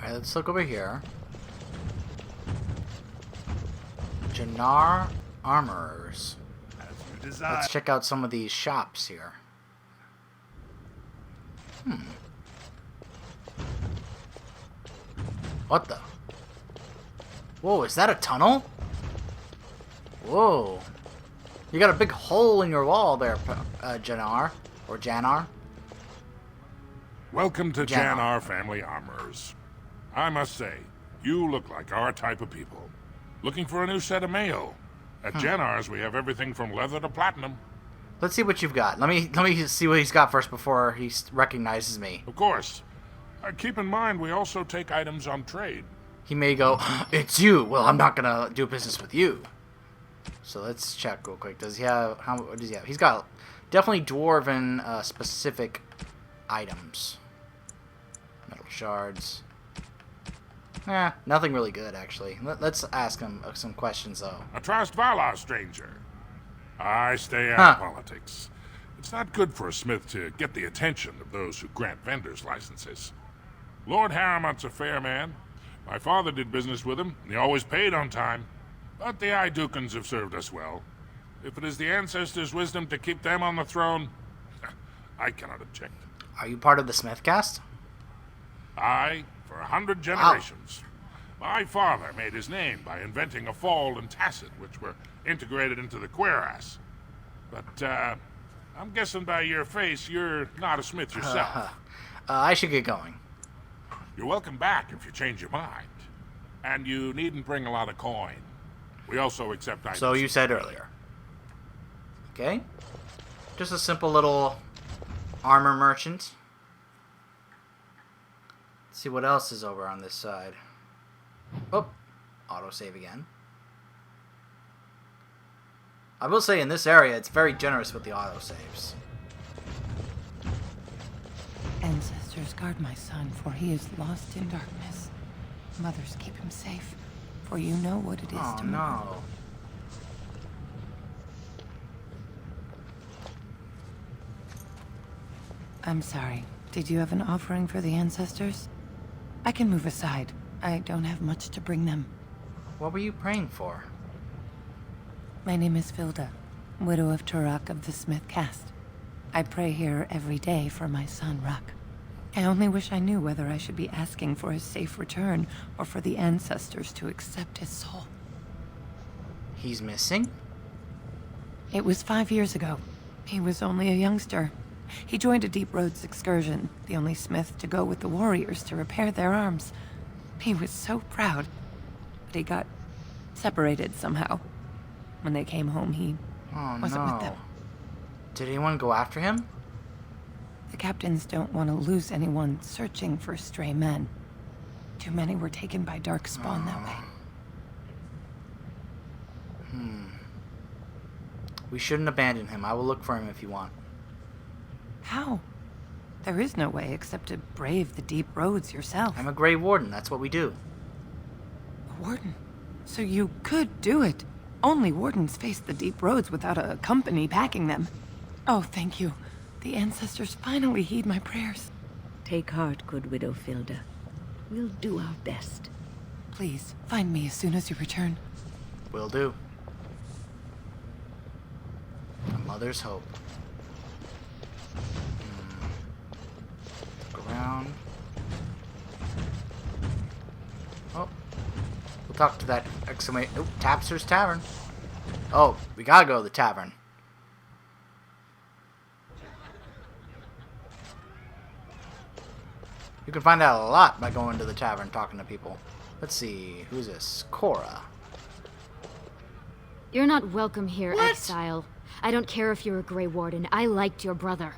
Alright, let's look over here. Jannar Armorers. As you desire. Let's check out some of these shops here. What the? Whoa, is that a tunnel? Whoa. You got a big hole in your wall there, Jannar. Or Jannar. Welcome to Jannar Family Armorers. I must say, you look like our type of people. Looking for a new set of mail. At Jannar's, we have everything from leather to platinum. Let's see what you've got. Let me see what he's got first before he recognizes me. Of course. Keep in mind, we also take items on trade. He may go, it's you. Well, I'm not gonna do business with you. So let's check real quick. Does he have, what does he have? He's got definitely dwarven specific items. Metal shards. Nothing really good, actually. Let's ask him some questions, though. A Trust Valar, stranger. I stay out of politics. It's not good for a smith to get the attention of those who grant vendors licenses. Lord Harriman's a fair man. My father did business with him, and he always paid on time. But the Idukans have served us well. If it is the ancestors' wisdom to keep them on the throne, I cannot object. Are you part of the Smith Caste? Aye, for 100 generations. Wow. My father made his name by inventing a fall and tacit, which were integrated into the cuirass. But, I'm guessing by your face, you're not a smith yourself. I should get going. You're welcome back if you change your mind. And you needn't bring a lot of coin. We also accept items. So you said earlier. Okay. Just a simple little armor merchant. Let's see what else is over on this side. Oh, autosave again. I will say in this area, it's very generous with the autosaves. Ancestors, guard my son, for he is lost in darkness. Mothers, keep him safe, for you know what it is to mourn. No. I'm sorry. Did you have an offering for the ancestors? I can move aside. I don't have much to bring them. What were you praying for? My name is Filda, widow of Turok of the Smith Caste. I pray here every day for my son, Ruck. I only wish I knew whether I should be asking for his safe return or for the ancestors to accept his soul. He's missing? It was 5 years ago. He was only a youngster. He joined a Deep Roads excursion, the only smith to go with the warriors to repair their arms. He was so proud, but he got separated somehow. When they came home, he wasn't with them. Did anyone go after him? The captains don't want to lose anyone searching for stray men. Too many were taken by dark spawn that way. We shouldn't abandon him. I will look for him if you want. How? There is no way except to brave the deep roads yourself. I'm a Grey Warden. That's what we do. A warden? So you could do it. Only wardens face the deep roads without a company packing them. Oh, thank you. The ancestors finally heed my prayers. Take heart, good widow Filda. We'll do our best. Please, find me as soon as you return. Will do. A mother's hope. Look around. Oh. We'll talk to that exclamation. Oh, Tapster's Tavern. Oh, we gotta go to the tavern. You can find out a lot by going to the tavern talking to people. Let's see. Who's this? Cora. You're not welcome here, What? exile. I don't care if you're a Grey Warden. I liked your brother.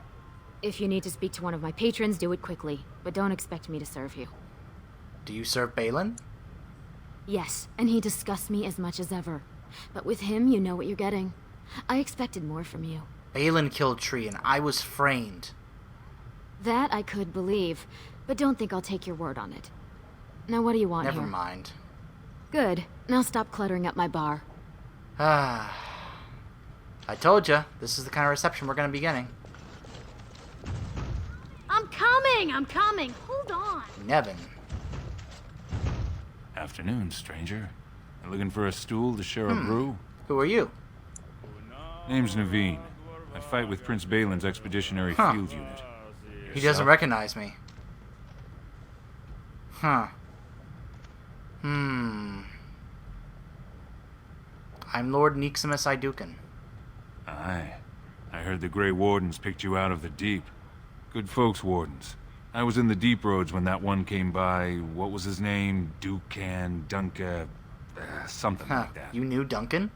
If you need to speak to one of my patrons, do it quickly. But don't expect me to serve you. Do you serve Balin? Yes, and he disgusts me as much as ever. But with him, you know what you're getting. I expected more from you. Balin killed Tree and I was framed. That I could believe, but don't think I'll take your word on it. Now what do you want Never here? mind. Good. Now stop cluttering up my bar. Ah. I told you, this is the kind of reception we're going to be getting. I'm coming! Hold on! Nevin. Afternoon, stranger. You looking for a stool to share a brew? Who are you? Name's Naveen. I fight with Prince Balin's expeditionary field unit. He doesn't recognize me. Huh. I'm Lord Neximus Idukan. Aye. I heard the Grey Wardens picked you out of the deep. Good folks, Wardens. I was in the deep roads when that one came by. What was his name? Dukan, Dunka... something like that. You knew Duncan?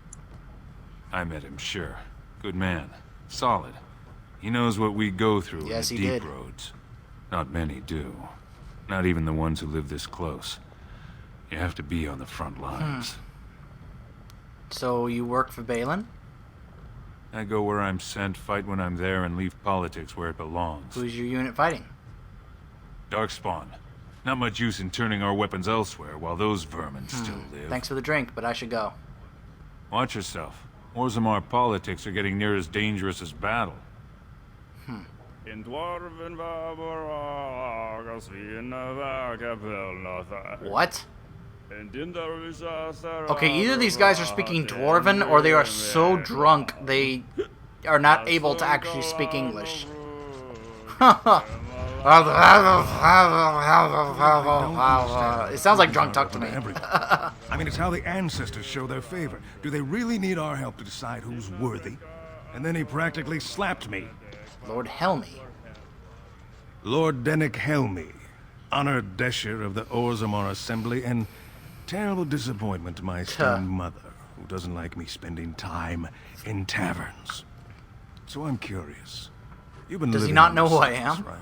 I met him, sure. Good man. Solid. He knows what we go through in the deep roads. Not many do. Not even the ones who live this close. You have to be on the front lines. So you work for Balin? I go where I'm sent, fight when I'm there, and leave politics where it belongs. Who's your unit fighting? Darkspawn. Not much use in turning our weapons elsewhere while those vermin still live. Thanks for the drink, but I should go. Watch yourself. Orzammar politics are getting near as dangerous as battle. What? Okay, either these guys are speaking Dwarven, or they are so drunk they are not able to actually speak English. It sounds like drunk talk to me. I mean, it's how the ancestors show their favor. Do they really need our help to decide who's worthy? And then he practically slapped me. Lord Helmy. Lord Dennick Helmy, honored Desher of the Orzammar Assembly, and terrible disappointment to my esteemed mother, who doesn't like me spending time in taverns. So I'm curious. You've been Does he living not in know the who I South, am? right?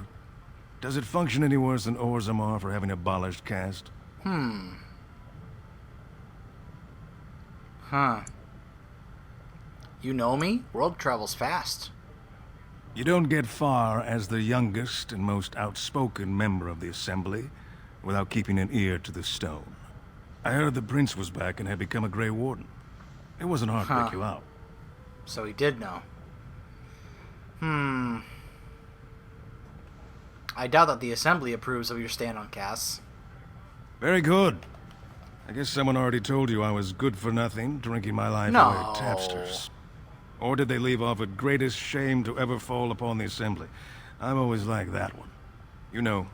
Does it function any worse than Orzammar for having abolished caste? Huh. You know me? World travels fast. You don't get far as the youngest and most outspoken member of the Assembly without keeping an ear to the stone. I heard the Prince was back and had become a Grey Warden. It wasn't hard to pick you out. So he did know. I doubt that the Assembly approves of your stand on Caste. Very good. I guess someone already told you I was good for nothing, drinking my life No. away at tapsters. Or did they leave off at greatest shame to ever fall upon the Assembly? I've always liked that one. You know,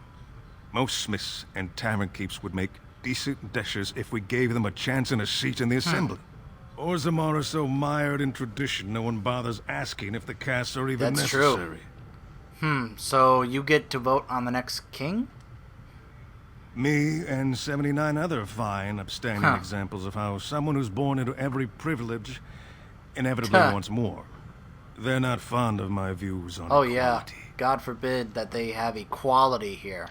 most smiths and tavern keeps would make decent deshers if we gave them a chance and a seat in the Assembly. Orzammar are so mired in tradition, no one bothers asking if the castes are even That's true. necessary. So you get to vote on the next king? Me and 79 other fine, upstanding examples of how someone who's born into every privilege inevitably wants more. They're not fond of my views on Oh equality. yeah. God forbid that they have equality here.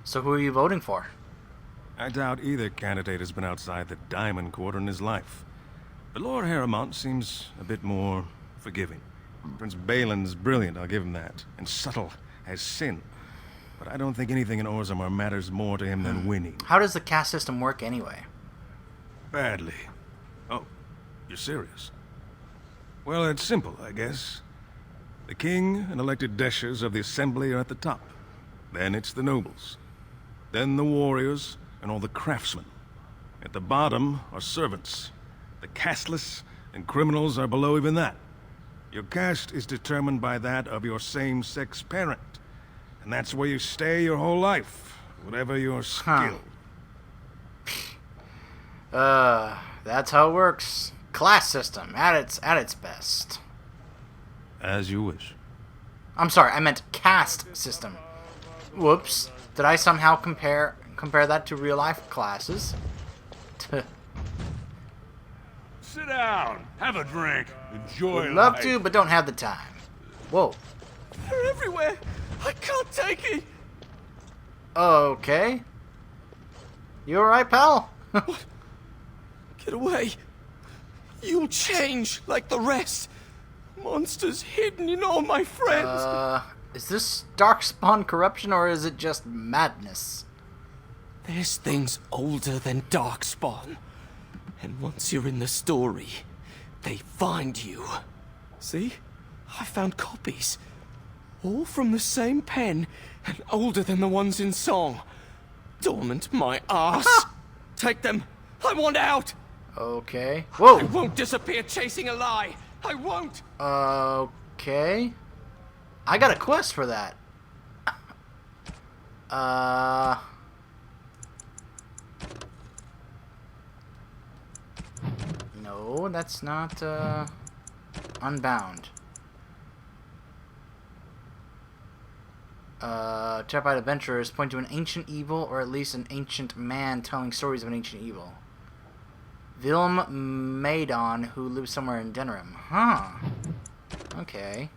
So who are you voting for? I doubt either candidate has been outside the Diamond Quarter in his life. But Lord Harrowmont seems a bit more forgiving. Prince Balin's brilliant, I'll give him that, and subtle as sin. But I don't think anything in Orzammar matters more to him than winning. How does the caste system work anyway? Badly. Oh, you're serious? Well, it's simple, I guess. The king and elected deshers of the Assembly are at the top. Then it's the nobles. Then the warriors and all the craftsmen. At the bottom are servants. The casteless and criminals are below even that. Your caste is determined by that of your same-sex parent. And that's where you stay your whole life, whatever your skill. That's how it works. Class system at its best. As you wish. I'm sorry, I meant caste system. Whoops. Did I somehow compare that to real life classes? Sit down. Have a drink. Enjoy Would love life. to, but don't have the time. Whoa. They're everywhere. I can't take it. Okay. You alright, pal? Get away. You'll change like the rest. Monsters hidden in all my friends. Is this Darkspawn corruption or is it just madness? There's things older than Darkspawn. And once you're in the story, they find you. See? I found copies. All from the same pen and older than the ones in song. Dormant my ass. Take them. I want out. Okay. I Whoa! won't disappear chasing a lie. I won't. Okay. I got a quest for that. No, that's not, Unbound. Terrified adventurers point to an ancient evil, or at least an ancient man telling stories of an ancient evil. Vilm Maidon, who lives somewhere in Denerim. Huh. Okay.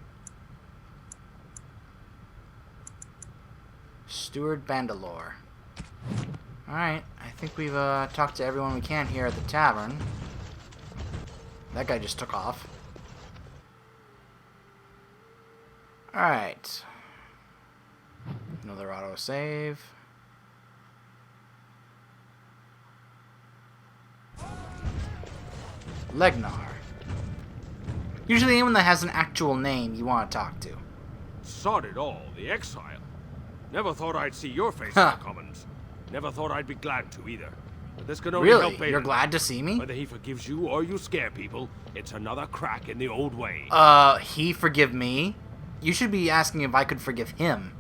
Steward Bandalore. Alright, I think we've talked to everyone we can here at the tavern. That guy just took off. Alright. Another autosave. Legnar. Usually anyone that has an actual name you want to talk to. Sod it all, the exile. Never thought I'd see your face in the commons. Never thought I'd be glad to either. But this can only help Really? Baden. You're glad to see me? Whether he forgives you or you scare people, it's another crack in the old way. He forgive me? You should be asking if I could forgive him.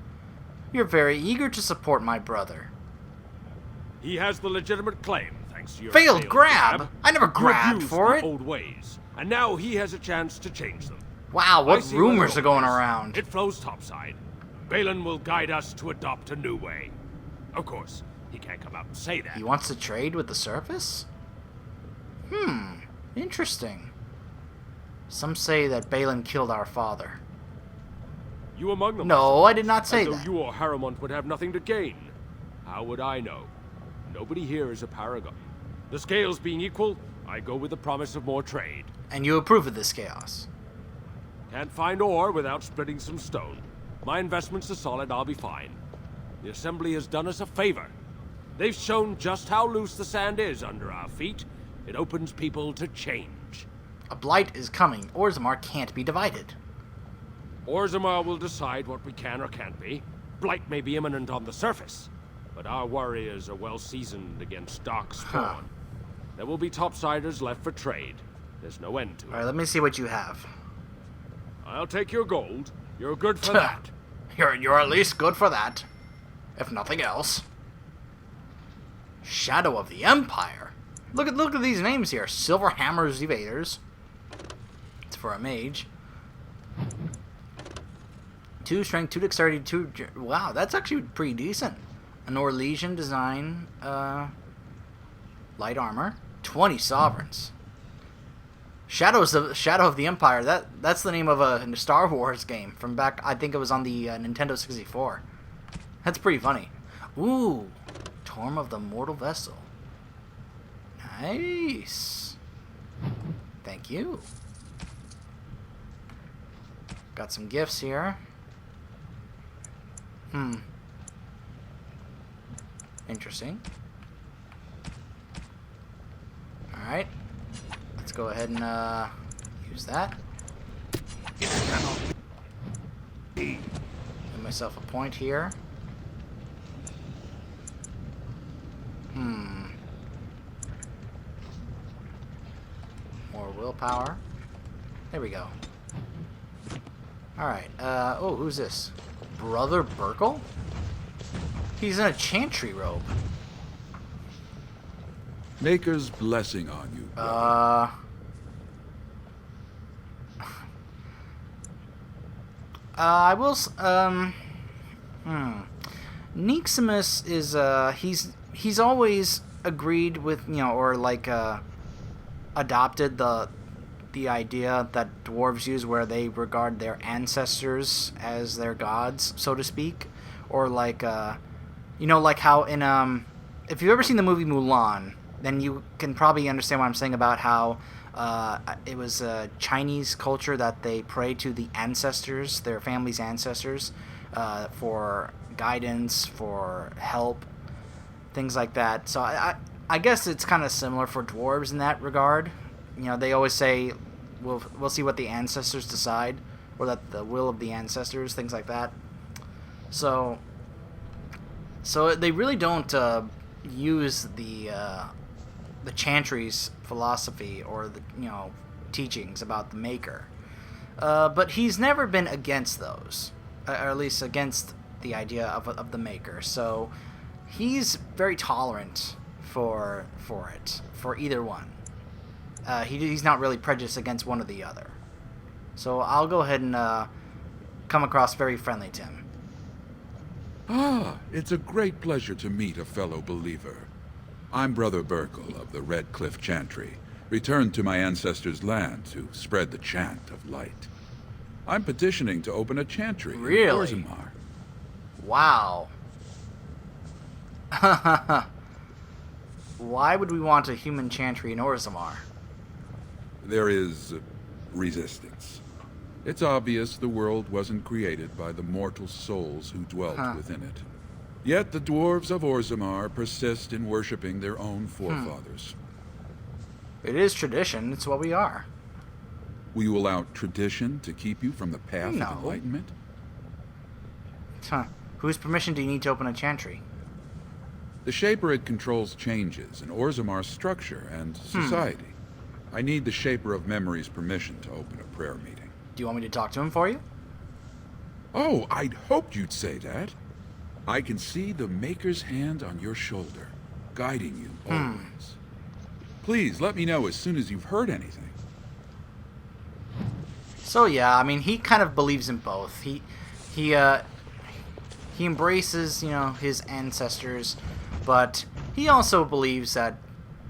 You're very eager to support my brother. He has the legitimate claim, thanks to your Failed grab? I never You grabbed abused for the it. old ways, and now he has a chance to change them. Wow, I what see where the rumors are going road is. around? It flows topside. Balin will guide us to adopt a new way. Of course, he can't come out and say that. He wants to trade with the surface? Interesting. Some say that Balin killed our father. You among them? No, I did not say As though that. you or Harrowmont would have nothing to gain. How would I know? Nobody here is a paragon. The scales being equal, I go with the promise of more trade. And you approve of this chaos? Can't find ore without splitting some stone. My investments are solid, I'll be fine. The Assembly has done us a favor. They've shown just how loose the sand is under our feet. It opens people to change. A blight is coming. Orzammar can't be divided. Orzammar will decide what we can or can't be. Blight may be imminent on the surface, but our warriors are well seasoned against dark spawn. There will be topsiders left for trade. There's no end to it. Alright, let me see what you have. I'll take your gold. You're good for that. You're at least good for that. If nothing else. Shadow of the Empire. Look at these names here. Silverhammer's Evaders. It's for a mage. 2 strength, 2 dexterity, 2... Wow, that's actually pretty decent. An Orlesian design, light armor. 20 sovereigns. Shadow of the Empire. That's the name of a Star Wars game from back. I think it was on the Nintendo 64. That's pretty funny. Ooh, Torm of the Mortal Vessel. Nice. Thank you. Got some gifts here. Interesting. All right. Let's go ahead and use that. Give myself a point here. More willpower. There we go. Alright, oh, who's this? Brother Burkle? He's in a Chantry robe. Maker's blessing on you. I will, Neeximus is, he's always agreed with, or like, adopted the idea that dwarves use where they regard their ancestors as their gods, so to speak. Or like, like how in, if you've ever seen the movie Mulan, then you can probably understand what I'm saying about how it was a Chinese culture that they pray to the ancestors, their family's ancestors, for guidance, for help, things like that. So I guess it's kind of similar for dwarves in that regard. They always say, we'll see what the ancestors decide, or that the will of the ancestors, things like that. So they really don't, use the Chantry's philosophy or the teachings about the Maker, but he's never been against those, or at least against the idea of the Maker. So he's very tolerant for either one. He's not really prejudiced against one or the other. So I'll go ahead and come across very friendly to him. Ah, it's a great pleasure to meet a fellow believer. I'm Brother Burkle of the Red Cliff Chantry, returned to my ancestors' land to spread the chant of light. I'm petitioning to open a chantry in Orzammar. Wow. Why would we want a human chantry in Orzammar? There is resistance. It's obvious the world wasn't created by the mortal souls who dwelt within it. Yet the dwarves of Orzammar persist in worshipping their own forefathers. It is tradition. It's what we are. Will you allow tradition to keep you from the path of enlightenment? Whose permission do you need to open a chantry? The Shaperate controls changes in Orzammar's structure and society. I need the Shaper of Memory's permission to open a prayer meeting. Do you want me to talk to him for you? Oh, I'd hoped you'd say that. I can see the Maker's hand on your shoulder, guiding you always. Please let me know as soon as you've heard anything. So yeah, I mean, he kind of believes in both. He embraces, his ancestors, but he also believes that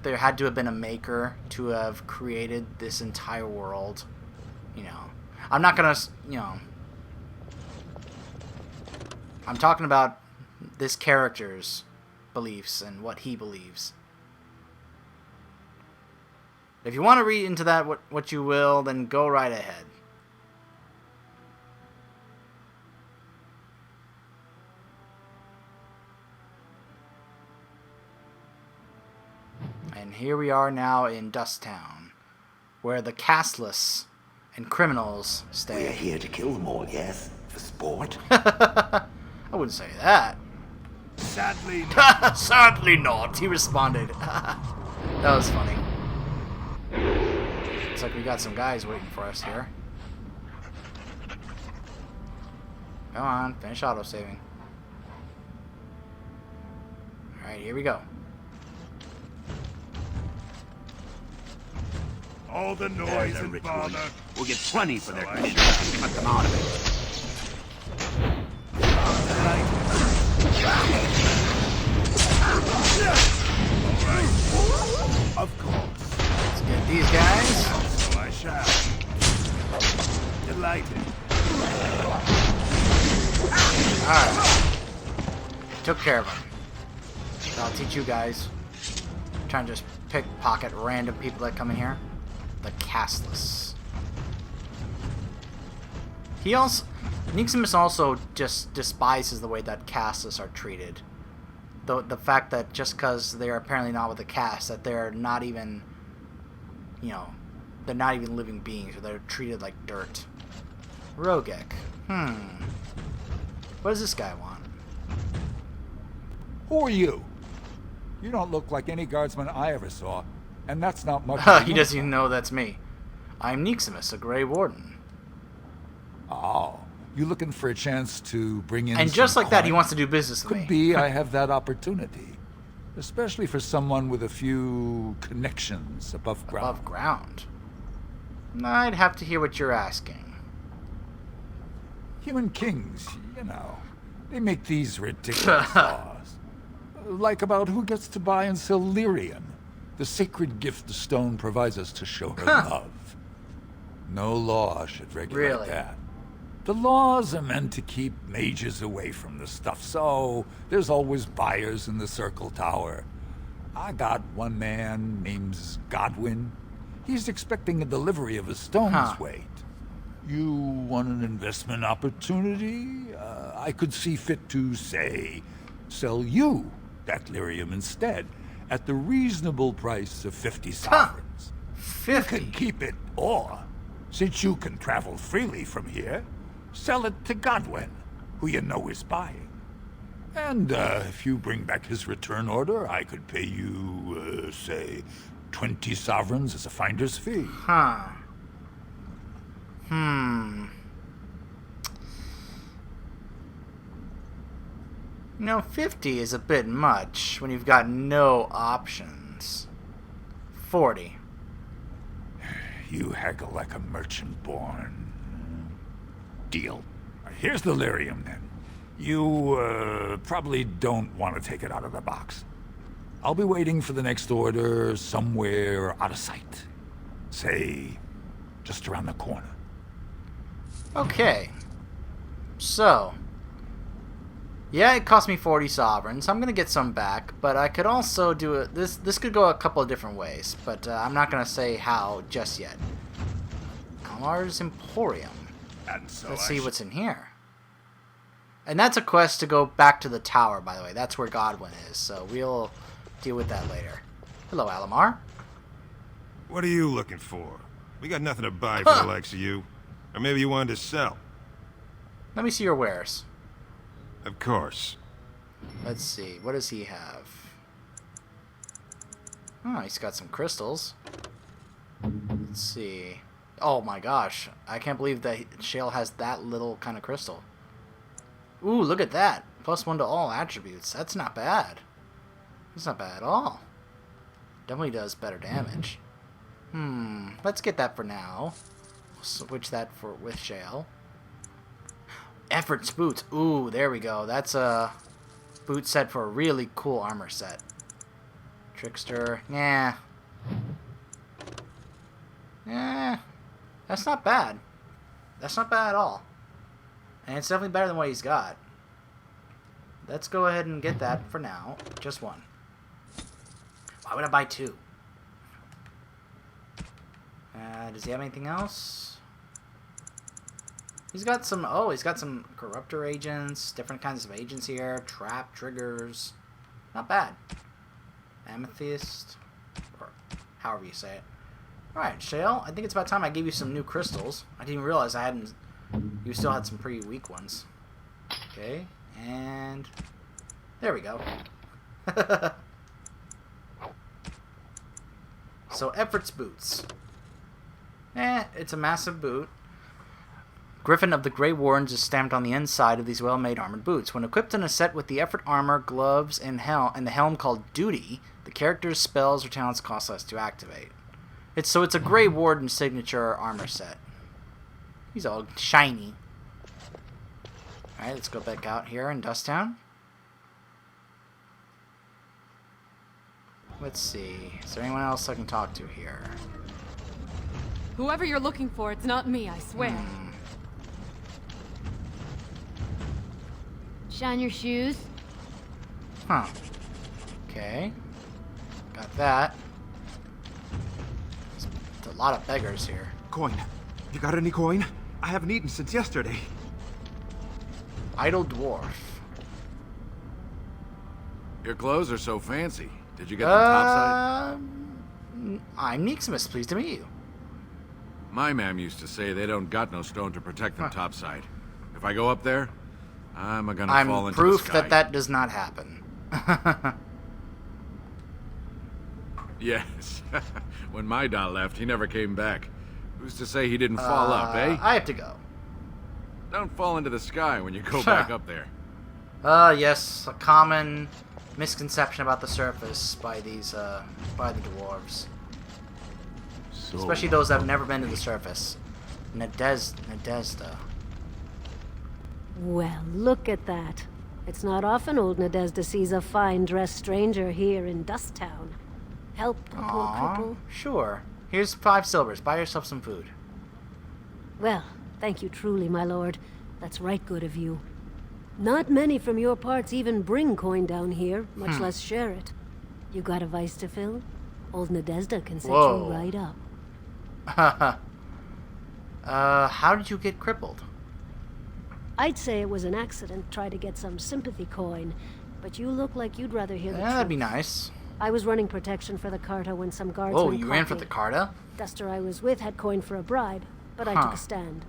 there had to have been a Maker to have created this entire world. I'm not gonna, I'm talking about this character's beliefs and what he believes. If you want to read into that what you will, then go right ahead. And here we are now in Dust Town, where the casteless and criminals stay. We're here to kill them all, yes? For sport? I wouldn't say that. Sadly not. Sadly not, he responded. That was funny. Looks like we got some guys waiting for us here. Come on, finish autosaving. Alright, here we go. All the noise and bother. We'll get plenty for their commission. Cut them out of it. Of course. Let's get these guys. So I shall. Delighted. Alright. Took care of them. So I'll teach you guys. Trying to just pickpocket random people that come in here. The casteless. Niximus also just despises the way that casteless are treated. The fact that just because they're apparently not with the caste, that they're not even, they're not even living beings, or they're treated like dirt. Rogek. What does this guy want? Who are you? You don't look like any guardsman I ever saw, and that's not much. He doesn't even know that's me. I'm Niximus, a Grey Warden. Oh, you looking for a chance to bring in And just like that, he wants to do business with me. Could be I have that opportunity. Especially for someone with a few connections above ground. Above ground? I'd have to hear what you're asking. Human kings, they make these ridiculous laws. Like about who gets to buy and sell lyrium, the sacred gift the stone provides us to show her love. No law should regulate that. The laws are meant to keep mages away from the stuff, so there's always buyers in the Circle Tower. I got one man named Godwin. He's expecting a delivery of a stone's weight. You want an investment opportunity? I could see fit to, say, sell you that lyrium instead, at the reasonable price of 50 sovereigns. 50? You can keep it, or, since you can travel freely from here, sell it to Godwin, who you know is buying. And if you bring back his return order, I could pay you, say, 20 sovereigns as a finder's fee. Huh. You know, 50 is a bit much when you've got no options. 40. You haggle like a merchant born. Deal. Here's the lyrium, then. You, probably don't want to take it out of the box. I'll be waiting for the next order somewhere out of sight. Say, just around the corner. Okay. So. Yeah, it cost me 40 sovereigns. I'm gonna get some back, but I could also do it. This could go a couple of different ways, but I'm not gonna say how just yet. Alamar's Emporium. Let's see what's in here. And that's a quest to go back to the tower, by the way. That's where Godwin is, so we'll deal with that later. Hello, Alamar. What are you looking for? We got nothing to buy for the likes of you. Or maybe you wanted to sell. Let me see your wares. Of course. Let's see. What does he have? Oh, he's got some crystals. Let's see. Oh my gosh. I can't believe that Shale has that little kind of crystal. Ooh, look at that. +1 to all attributes. That's not bad. That's not bad at all. Definitely does better damage. Let's get that for now. Switch that for with Shale. Efforts boots. Ooh, there we go. That's a boot set for a really cool armor set. Trickster. Nah. That's not bad. That's not bad at all. And it's definitely better than what he's got. Let's go ahead and get that for now. Just one. Why would I buy two? Does he have anything else? He's got some, he's got some corruptor agents, different kinds of agents here, trap, triggers. Not bad. Amethyst, or however you say it. Alright, Shale, I think it's about time I gave you some new crystals. I didn't even realize you still had some pretty weak ones. Okay, and there we go. So, Efforts boots. It's a massive boot. Griffin of the Grey Wardens is stamped on the inside of these well-made armored boots. When equipped in a set with the effort armor, gloves, and the helm called Duty, the character's spells or talents cost less to activate. It's a Grey Warden signature armor set. He's all shiny. Alright, let's go back out here in Dusttown. Let's see. Is there anyone else I can talk to here? Whoever you're looking for, it's not me, I swear. Shine your shoes. Huh. Okay. Got that. There's a lot of beggars here. Coin. You got any coin? I haven't eaten since yesterday. Idle dwarf. Your clothes are so fancy. Did you get them topside? I'm Neeximus. Pleased to meet you. My ma'am used to say they don't got no stone to protect them topside. If I go up there, I'm gonna fall into the proof sky. that does not happen. Yes. When my doll left, he never came back. Who's to say he didn't fall up, eh? I have to go. Don't fall into the sky when you go back up there. Yes, a common misconception about the surface by these, by the dwarves. So, especially those that have never been to the surface. Nadezda. Well, look at that. It's not often old Nadezda sees a fine-dressed stranger here in Dusttown. Help the poor cripple? Sure. Here's 5 silvers. Buy yourself some food. Well, thank you truly, my lord. That's right good of you. Not many from your parts even bring coin down here, much less share it. You got a vice to fill? Old Nadezda can set you right up. How did you get crippled? I'd say it was an accident, try to get some sympathy coin, but you look like you'd rather hear the truth. That'd be nice. I was running protection for the Carta when some guardsmen caught you ran for the Carta? Duster I was with had coin for a bribe, but I took a stand.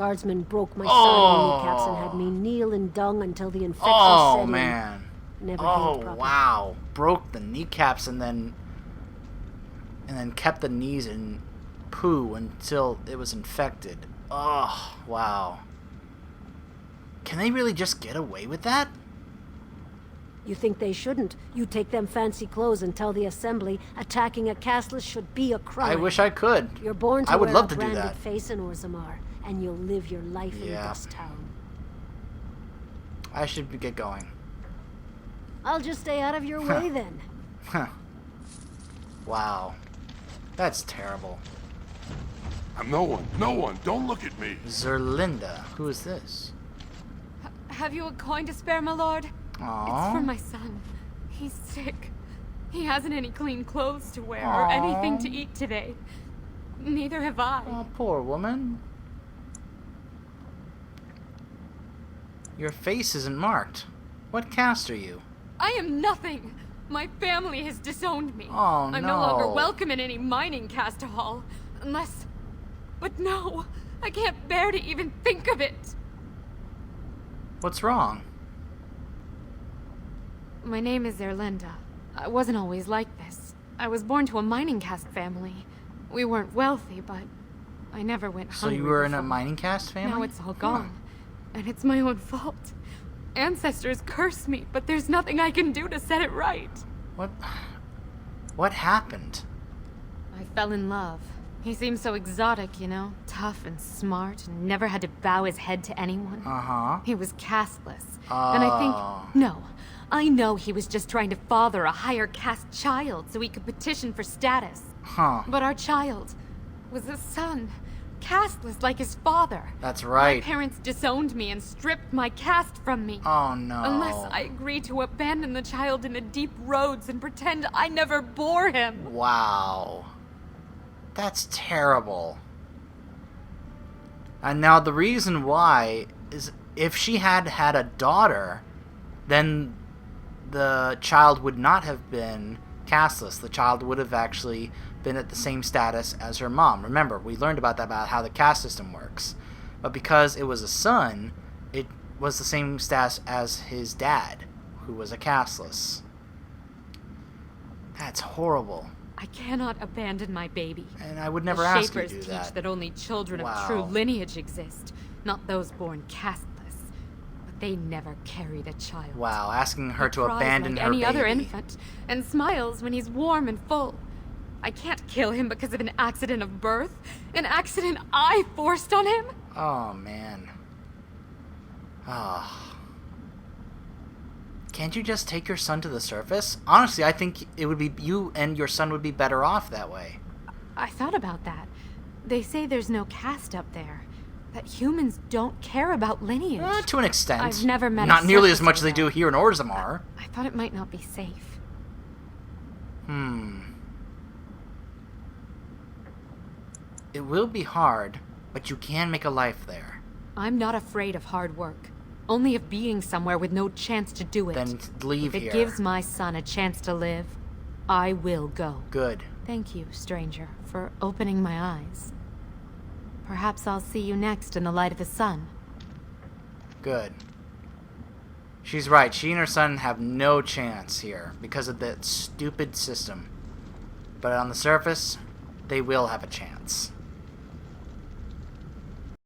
Guardsmen broke my side kneecaps and had me kneel in dung until the infection set in. Man. Never healed properly. Wow. Broke the kneecaps and then kept the knees in poo until it was infected. Oh, wow. Can they really just get away with that? You think they shouldn't? You take them fancy clothes and tell the assembly attacking a casteless should be a crime. I wish I could. You're born to I would wear love a to do branded that. face in Orzammar, and you'll live your life in this town. I should get going. I'll just stay out of your way then. Huh. Wow. That's terrible. I'm no one. Don't look at me. Zerlinda. Who is this? Have you a coin to spare, my lord? Aww. It's for my son. He's sick. He hasn't any clean clothes to wear or anything to eat today. Neither have I. Oh, poor woman. Your face isn't marked. What caste are you? I am nothing. My family has disowned me. Oh, I'm no longer welcome in any mining caste hall. Unless... But no, I can't bear to even think of it. What's wrong? My name is Zerlinda. I wasn't always like this. I was born to a mining caste family. We weren't wealthy, but I never went hungry. So you were in before. a mining caste family? Now it's all gone. And it's my own fault. Ancestors cursed me, but there's nothing I can do to set it right. What happened? I fell in love. He seemed so exotic, you know? Tough and smart, and never had to bow his head to anyone. Uh-huh. He was casteless. And I think... No. I know he was just trying to father a higher caste child so he could petition for status. Huh. But our child was a son. Casteless like his father. That's right. My parents disowned me and stripped my caste from me. Oh, no. Unless I agree to abandon the child in the deep roads and pretend I never bore him. Wow. That's terrible. And now the reason why is if she had had a daughter, then the child would not have been casteless. The child would have actually been at the same status as her mom. Remember, we learned about that, about how the caste system works. But because it was a son, it was the same status as his dad, who was a casteless. That's horrible. I cannot abandon my baby. And I would never ask you to do Shapers that. teach that only children of true lineage exist, not those born casteless. But they never carried a child. Wow, asking her to He cries abandon like her any baby. other infant, and smiles when he's warm and full. I can't kill him because of an accident of birth, an accident I forced on him. Oh, man. Ah. Can't you just take your son to the surface? Honestly, I think it would be you and your son would be better off that way. I thought about that. They say there's no caste up there. That humans don't care about lineage. To an extent. I've never met Not a nearly as surfacer much as they do though. here in Orzammar. I thought it might not be safe. It will be hard, but you can make a life there. I'm not afraid of hard work. Only of being somewhere with no chance to do it. Then leave if here. it gives my son a chance to live, I will go. Good. Thank you, stranger, for opening my eyes. Perhaps I'll see you next in the light of the sun. Good. She's right. She and her son have no chance here because of that stupid system. But on the surface, they will have a chance.